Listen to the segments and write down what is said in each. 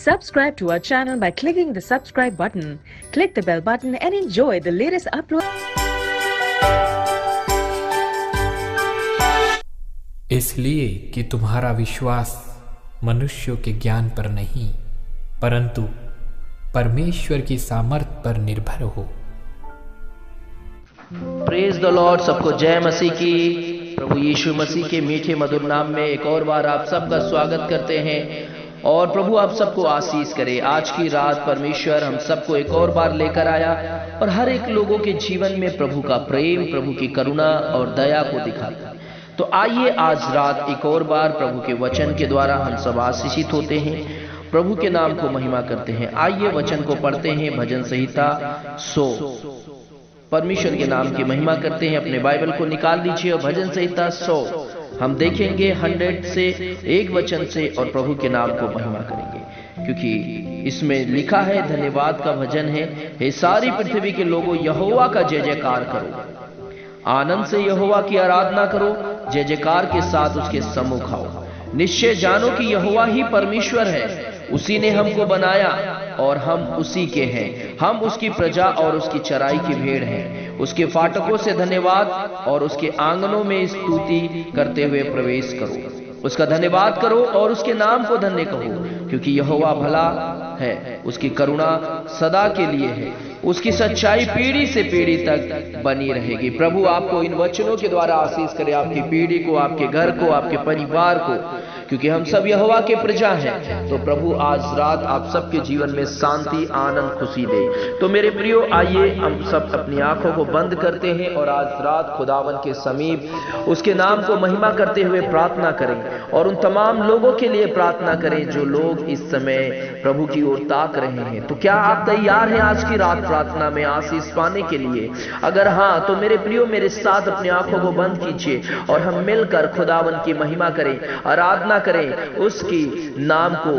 Subscribe to our channel by clicking the subscribe button. Click the bell button and enjoy the latest upload. इसलिए कि तुम्हारा विश्वास मनुष्यों के ज्ञान पर नहीं परंतु परमेश्वर की सामर्थ पर निर्भर हो। Praise the Lord. सबको जय मसीह की। प्रभु यीशु मसीह के मीठे मधुर नाम में एक और बार आप सबका स्वागत करते हैं और प्रभु आप सबको आशीष करे। आज की रात परमेश्वर हम सबको एक और बार लेकर आया और हर एक लोगों के जीवन में प्रभु का प्रेम, प्रभु की करुणा और दया को दिखाता। तो आइए आज रात एक और बार प्रभु के वचन के द्वारा हम सब आशीषित होते हैं, प्रभु के नाम को महिमा करते हैं। आइए वचन को पढ़ते हैं। भजन संहिता 100 परमेश्वर के नाम की महिमा करते हैं। अपने बाइबल को निकाल लीजिए और भजन संहिता 100 हम देखेंगे 100 से एक वचन से और प्रभु के नाम को महिमा करेंगे, क्योंकि इसमें लिखा है, धन्यवाद का भजन है। हे सारी पृथ्वी के लोगों, यहोवा का जय जयकार करो, आनंद से यहोवा की आराधना करो, जय जयकार के साथ उसके सम्मुख आओ। निश्चय जानो कि यहोवा ही परमेश्वर है, उसी ने हमको बनाया और हम उसी के हैं। हम उसकी प्रजा और उसकी चराई की भेड़ हैं। उसके फाटकों से धन्यवाद और उसके आंगनों में स्तुति करते हुए प्रवेश करो। उसका धन्यवाद करो और उसके नाम को धन्य कहो, क्योंकि यहोवा भला है, उसकी करुणा सदा के लिए है, उसकी सच्चाई पीढ़ी से पीढ़ी तक बनी रहेगी। प्रभु आपको इन वचनों के द्वारा आशीष करे, आपकी पीढ़ी को, आपके घर को, आपके परिवार को, क्योंकि हम सब यहोवा के प्रजा हैं। तो प्रभु आज रात आप सबके जीवन में शांति, आनंद, खुशी दे। तो मेरे प्रियो, आइए हम सब अपनी आंखों को बंद करते हैं और आज रात खुदावन के समीप उसके नाम को महिमा करते हुए प्रार्थना करें और उन तमाम लोगों के लिए प्रार्थना करें जो लोग इस समय प्रभु की ओर ताक रहे हैं। तो क्या आप तैयार हैं आज की रात प्रार्थना में आशीष पाने के लिए? अगर हाँ, तो मेरे प्रियो मेरे साथ अपनी आंखों को बंद कीजिए और हम मिलकर खुदावन की महिमा करें, आराधना करें, उसकी नाम को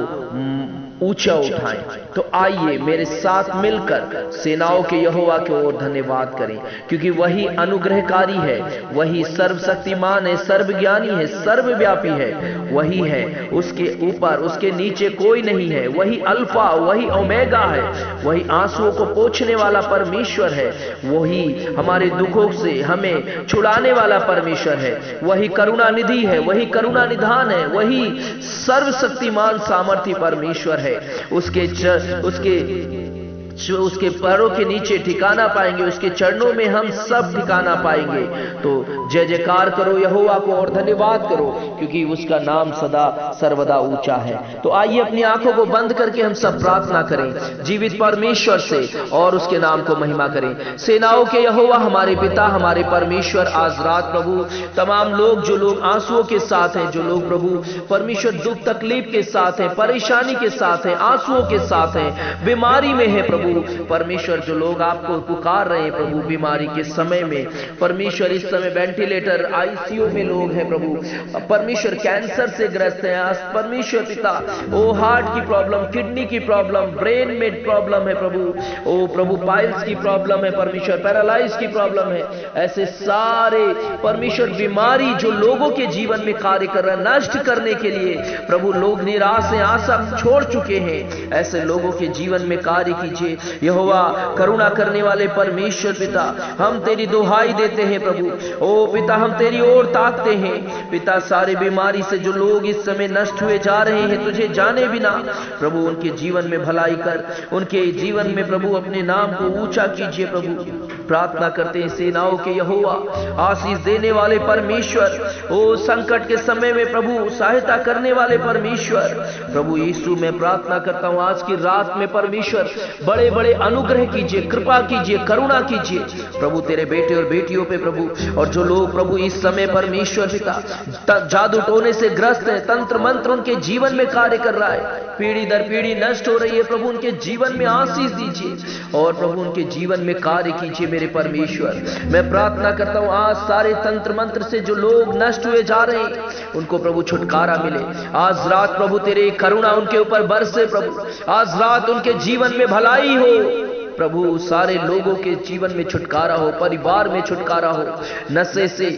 ऊंचा उठाएं। तो आइए मेरे साथ मिलकर सेनाओं के यहोवा की ओर धन्यवाद करें, क्योंकि वही अनुग्रहकारी है, वही सर्वशक्तिमान है, सर्वज्ञानी है, सर्वव्यापी है, वही है, उसके ऊपर उसके नीचे कोई नहीं है। वही अल्फा, वही ओमेगा है, वही आंसुओं को पोंछने वाला परमेश्वर है, वही हमारे दुखों से हमें छुड़ाने वाला परमेश्वर है, वही करुणा निधि है, वही करुणा निधान है, वही सर्वशक्तिमान सामर्थी परमेश्वर है। उसके पैरों के नीचे ठिकाना पाएंगे, उसके चरणों में हम सब ठिकाना पाएंगे। तो जय जयकार करो यहोवा को और धन्यवाद करो, क्योंकि उसका नाम सदा सर्वदा ऊंचा है। तो आइए अपनी आंखों को बंद करके हम सब प्रार्थना करें जीवित परमेश्वर से और उसके नाम को महिमा करें। सेनाओं के यहोवा, हमारे पिता, हमारे परमेश्वर, आज रात प्रभु तमाम लोग, जो लोग आंसुओं के साथ हैं, जो लोग प्रभु परमेश्वर दुख तकलीफ के साथ हैं, परेशानी के साथ हैं, आंसुओं के साथ हैं, बीमारी में है प्रभु परमेश्वर, जो लोग आपको पुकार रहे हैं प्रभु बीमारी के समय में, परमेश्वर इस समय वेंटिलेटर आईसीयू में लोग हैं प्रभु परमेश्वर, कैंसर से ग्रस्त हैं आज परमेश्वर पिता, ओ हार्ट की प्रॉब्लम, किडनी की प्रॉब्लम, ब्रेन में प्रॉब्लम है प्रभु, ओ प्रभु पाइल्स की प्रॉब्लम है परमेश्वर, पैरालाइज की प्रॉब्लम है, ऐसे सारे परमेश्वर बीमारी जो लोगों के जीवन में कार्य कर रहा है नष्ट करने के लिए प्रभु, लोग निराश हैं, आशा छोड़ चुके हैं, ऐसे लोगों के जीवन में कार्य कीजिए यहोवा। करुणा करने वाले परमेश्वर पिता, हम तेरी दुहाई देते हैं प्रभु, ओ पिता हम तेरी ओर ताकते हैं पिता। सारे बीमारी से जो लोग इस समय नष्ट हुए जा रहे हैं तुझे जाने बिना प्रभु, उनके जीवन में भलाई कर, उनके जीवन में प्रभु अपने नाम को ऊंचा कीजिए प्रभु। प्रार्थना करते हैं सेनाओं के यहोवा, आशीष देने वाले परमेश्वर, ओ संकट के समय में प्रभु सहायता करने वाले परमेश्वर, प्रभु यीशु मैं प्रार्थना करता हूं आज की रात में परमेश्वर बड़े बड़े अनुग्रह कीजिए, कृपा कीजिए, करुणा कीजिए प्रभु तेरे बेटे और बेटियों पे प्रभु। और जो लोग प्रभु इस समय परमेश्वर पिता जादू टोने से ग्रस्त है, तंत्र मंत्र उनके जीवन में कार्य कर रहा है, पीढ़ी दर पीढ़ी नष्ट हो रही है प्रभु, उनके जीवन में आशीष दीजिए और प्रभु उनके जीवन में कार्य कीजिए मेरे परमेश्वर। मैं प्रार्थना करता हूं आज सारे तंत्र मंत्र से जो लोग नष्ट हुए जा रहे हैं उनको प्रभु छुटकारा मिले आज रात प्रभु, तेरी करुणा उनके ऊपर बरसे प्रभु, आज रात उनके जीवन में भलाई हो प्रभु सारे लोगों के जीवन में छुटकारा हो, परिवार में छुटकारा हो, नशे से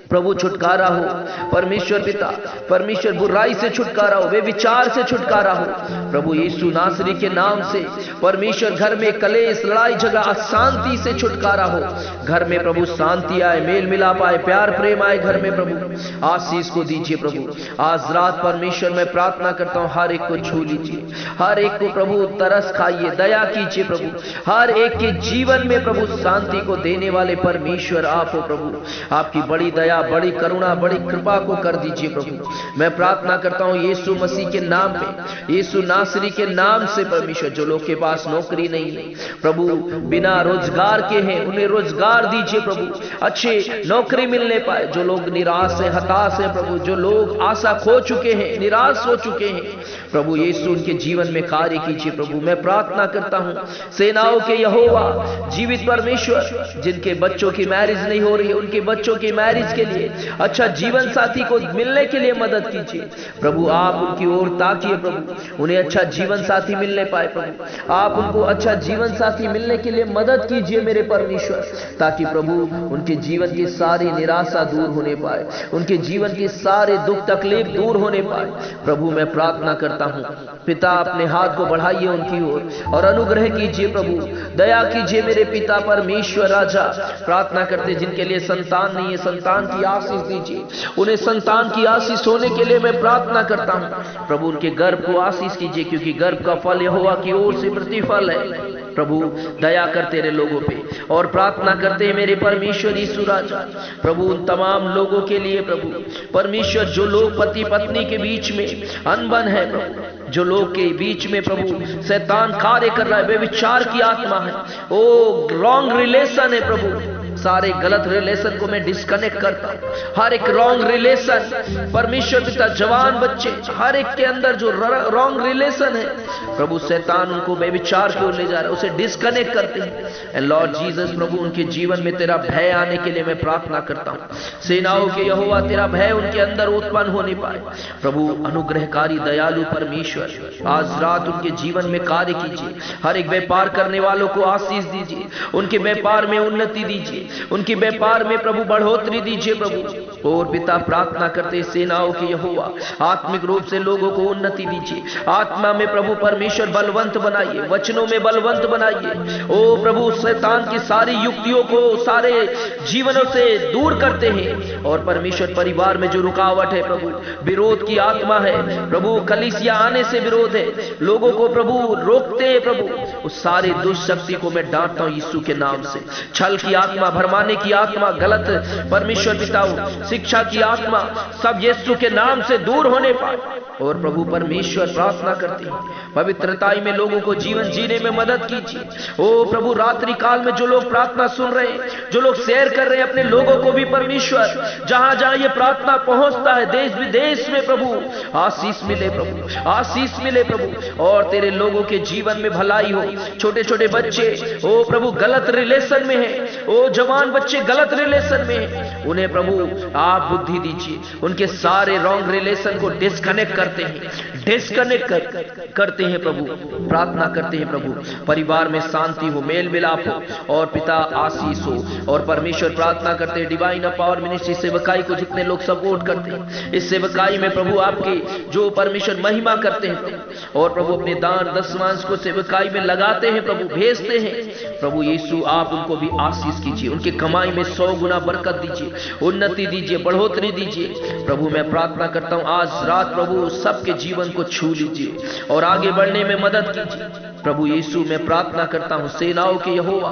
प्रभु छुटकारा हो, परमेश्वर पिता, परमेश्वर बुराई से छुटकारा हो, वे विचार से छुटकारा हो प्रभु यीशु नासरी के नाम से। परमेश्वर घर में कलेश, लड़ाई झगड़ा, अशांति से छुटकारा हो, घर में प्रभु शांति आए, मेल मिलाप आए, प्यार प्रेम आए घर में प्रभु। आशीष को दीजिए प्रभु। आज रात परमेश्वर मैं प्रार्थना करता हूं, हर एक को छू लीजिए, हर एक को प्रभु तरस खाइए, दया कीजिए प्रभु, हर एक के जीवन में प्रभु शांति को देने वाले परमेश्वर आप हो प्रभु। आपकी बड़ी दया, बड़ी करुणा, बड़ी कृपा को कर दीजिए प्रभु। मैं प्रार्थना करता हूं यीशु मसीह के नाम में, यीशु नासरी के नाम से परमेश्वर, जो लोग के पास नौकरी नहीं है प्रभु, बिना रोजगार के हैं, उन्हें रोजगार दीजिए प्रभु, अच्छे नौकरी मिलने पाए। जो लोग निराश है, हताश है प्रभु, जो लोग आशा खो चुके हैं, निराश हो चुके हैं प्रभु यीशु, उनके जीवन में कार्य कीजिए प्रभु। मैं प्रार्थना करता हूं सेनाओं के यहोवा, जीवित परमेश्वर, जिनके बच्चों की मैरिज नहीं हो रही है, उनके बच्चों की मैरिज के लिए अच्छा जीवन साथी को मिलने के लिए मदद कीजिए प्रभु। आप उनकी ओर ताकिए प्रभु, उन्हें अच्छा जीवन साथी मिलने पाए प्रभु। आप उनको अच्छा जीवन साथी मिलने के लिए मदद कीजिए मेरे परमेश्वर, ताकि प्रभु उनके जीवन की सारी निराशा दूर होने पाए, उनके जीवन के सारे दुख तकलीफ दूर होने पाए प्रभु। मैं प्रार्थना करता हूं पिता, अपने हाथ को बढ़ाइए उनकी ओर और अनुग्रह कीजिए प्रभु, दया कीजिए मेरे पिता परमेश्वर राजा। प्रार्थना करते जिनके लिए संतान नहीं है, संतान की आशीष दीजिए, उन्हें संतान की आशीष होने के लिए मैं प्रार्थना करता हूं प्रभु। उनके गर्भ को आशीष कीजिए, क्योंकि गर्भ का फल यहोवा की ओर से प्रतिफल है प्रभु। दया कर तेरे लोगों पे। और प्रार्थना करते हैं मेरे परमेश्वर यीशु राजा प्रभु, उन तमाम लोगों के लिए प्रभु परमेश्वर, जो लोग पति पत्नी के बीच में अनबन है प्रभु, जो लोग के बीच में प्रभु शैतान कार्य कर रहा है, वे विचार की आत्मा है, ओ रॉन्ग रिलेशन है प्रभु। सारे गलत रिलेशन को मैं डिस्कनेक्ट करता हूं, हर एक रॉन्ग रिलेशन परमेश्वर पिता, जवान बच्चे हर एक के अंदर जो रॉन्ग रिलेशन है प्रभु, शैतान उनको बेविचार की ओर ले जा रहा है, उसे डिस्कनेक्ट करते हैं। एंड लॉर्ड जीसस प्रभु, उनके जीवन में तेरा भय आने के लिए मैं प्रार्थना करता हूं। सेनाओं के यहोवा, तेरा भय उनके अंदर उत्पन्न होने पाए प्रभु। अनुग्रहकारी दयालु परमेश्वर, आज रात उनके जीवन में कार्य कीजिए। हर एक व्यापार करने वालों को आशीष दीजिए, उनके व्यापार में उन्नति दीजिए, उनके व्यापार में प्रभु बढ़ोतरी दीजिए प्रभु। और पिता प्रार्थना करते सेनाओं के यहोवा, आत्मिक रूप से लोगों को उन्नति दीजिए, आत्मा में प्रभु परमेश्वर बलवंत बनाइए, वचनों में बलवंत बनाइए। ओ प्रभु, शैतान की सारी युक्तियों को सारे जीवनों से दूर करते हैं। और परमेश्वर परिवार में जो रुकावट है प्रभु, विरोध की आत्मा है प्रभु, कलीसिया आने से विरोध है, लोगों को प्रभु रोकते हैं प्रभु, उस सारे दुष्शक्ति को मैं डांटता हूं यीशु के नाम से। छल की आत्मा, भरमाने की आत्मा, गलत परमेश्वर पिता शिक्षा की आत्मा, सब यीशु के नाम से दूर होने पाए। और प्रभु परमेश्वर प्रार्थना करते हैं पवित्रताई में लोगों को जीवन जीने में मदद कीजिए। ओ प्रभु, रात्रि काल में जो लोग प्रार्थना सुन रहे हैं, जो लोग शेयर कर रहे हैं अपने लोगों को भी परमेश्वर, जहां जहां ये प्रार्थना पहुंचता है देश विदेश में प्रभु, आशीष मिले प्रभु, आशीष मिले प्रभु। और तेरे लोगों के जीवन में भलाई हो। छोटे छोटे बच्चे ओ प्रभु गलत रिलेशन में है, ओ जवान बच्चे गलत रिलेशन में है, उन्हें प्रभु आप बुद्धि दीजिए, उनके सारे रॉन्ग रिलेशन को डिस्कनेक्ट करते हैं, डिस्कनेक्ट करते हैं प्रभु। प्रार्थना करते हैं प्रभु, परिवार में शांति हो, मेल मिलाप हो और पिता आशीष हो। और परमेश्वर प्रार्थना करते हैं डिवाइन पावर मिनिस्ट्री सेवकाई को जितने लोग सपोर्ट करते हैं, इस सेवकाई में प्रभु आपके जो परमेश्वर महिमा करते हैं और प्रभु अपने दान दशमांश को सेवकाई में लगाते हैं प्रभु, भेजते हैं प्रभु यीशु, आप उनको भी आशीष कीजिए, उनके कमाई में 100 गुना बरकत दीजिए, उन्नति दीजिए, बढ़ोतरी दीजिए प्रभु। मैं प्रार्थना करता हूं आज रात प्रभु सबके जीवन को छू लीजिए और आगे बढ़ने में मदद कीजिए प्रभु यीशु। मैं प्रार्थना करता हूं सेनाओं के यहोवा,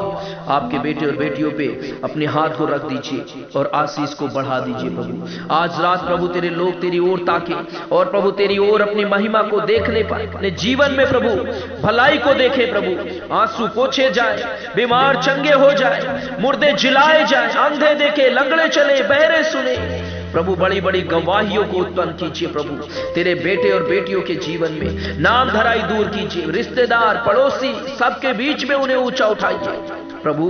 आपके बेटे और बेटियों पे अपने हाथ को रख दीजिए और आशीष को बढ़ा दीजिए प्रभु। आज रात प्रभु तेरे लोग तेरी ओर ताके और प्रभु तेरी ओर अपनी महिमा को देखने पाए, अपने जीवन में प्रभु भलाई को देखे प्रभु, आंसू पोछे जाए, बीमार चंगे हो जाए, मुर्दे जिलाए जाए, अंधे देखे, लंगड़े चले, बहरे सुने प्रभु। बड़ी बड़ी गवाहियों को उत्पन्न कीजिए प्रभु, तेरे बेटे और बेटियों के जीवन में नाम धराई दूर कीजिए, रिश्तेदार पड़ोसी सबके बीच में उन्हें ऊंचा उठाइए प्रभु।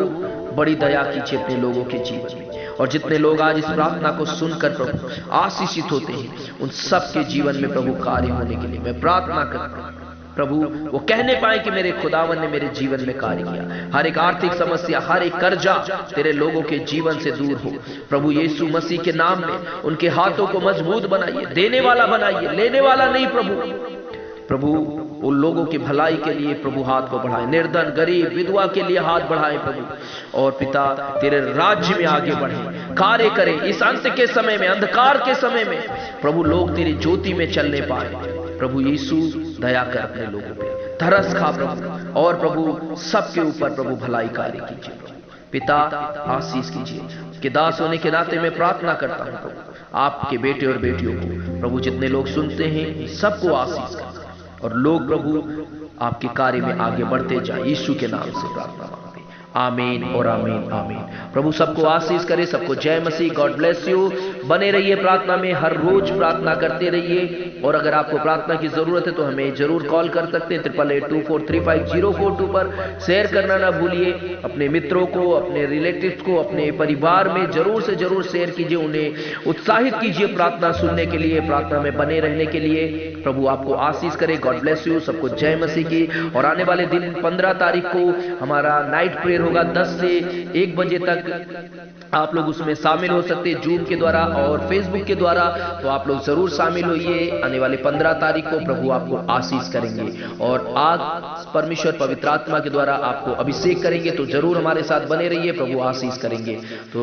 बड़ी दया कीजिए अपने लोगों के जीवन में। और जितने लोग आज इस प्रार्थना को सुनकर प्रभु आशीषित होते हैं, उन सबके जीवन में प्रभु कार्य होने के लिए मैं प्रार्थना करता हूं प्रभु वो कहने पाए कि मेरे खुदावन ने मेरे जीवन में कार्य किया। हर एक आर्थिक समस्या, हर एक कर्जा तेरे लोगों के जीवन से दूर हो। प्रभु यीशु मसीह के नाम में उनके हाथों को मजबूत बनाइए, देने वाला बनाइए, लेने वाला नहीं। प्रभु उन लोगों की भलाई के लिए प्रभु हाथ को बढ़ाए, निर्धन, गरीब, विधवा के लिए हाथ बढ़ाए प्रभु। और पिता तेरे राज्य में आगे बढ़े, कार्य करे इस अंत के समय में, अंधकार के समय में प्रभु लोग तेरी ज्योति में चलने पाए। प्रभु यीशु दया कर अपने लोगों पे, तरस खा प्रभु, और प्रभु सबके ऊपर प्रभु भलाई कार्य कीजिए। पिता आशीष कीजिए कि दास होने के नाते मैं प्रार्थना करता हूं प्रभु आपके बेटे और बेटियों को, प्रभु जितने लोग सुनते हैं सबको आशीष कर, और लोग प्रभु आपके कार्य में आगे बढ़ते जाए। यीशु के नाम से प्रार्थना मांगते, आमीन और आमीन आमीन। प्रभु सबको आशीष करे, सबको जय मसीह। God bless you. बने रहिए प्रार्थना में, हर रोज प्रार्थना करते रहिए। और अगर आपको प्रार्थना की जरूरत है तो हमें जरूर कॉल कर सकते हैं 8882435042 पर। शेयर करना ना भूलिए, अपने मित्रों को, अपने रिलेटिव्स को, अपने परिवार में जरूर से जरूर शेयर कीजिए, उन्हें उत्साहित कीजिए प्रार्थना सुनने के लिए, प्रार्थना में बने रहने के लिए। प्रभु आपको आशीष करे। God bless you. सबको जय मसीह की। और आने वाले दिन 15 तारीख को हमारा नाइट प्रेयर होगा 10 से 1 बजे तक। आप लोग उसमें शामिल हो सकते हैं जूम के द्वारा और फेसबुक के द्वारा, तो आप लोग जरूर शामिल होइए। आने वाले 15 तारीख को प्रभु आपको आशीष करेंगे और आज परमेश्वर पवित्र आत्मा के द्वारा आपको अभिषेक करेंगे, तो जरूर हमारे साथ बने रहिए, प्रभु आशीष करेंगे। तो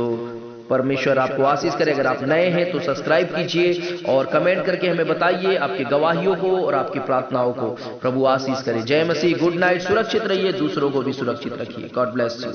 परमेश्वर आपको आशीष करे। अगर आप नए हैं तो सब्सक्राइब कीजिए और कमेंट करके हमें बताइए आपकी गवाहियों को और आपकी प्रार्थनाओं को। प्रभु आशीष करे। जय मसीह। Good night. सुरक्षित रहिए, दूसरों को भी सुरक्षित रखिए। God bless you.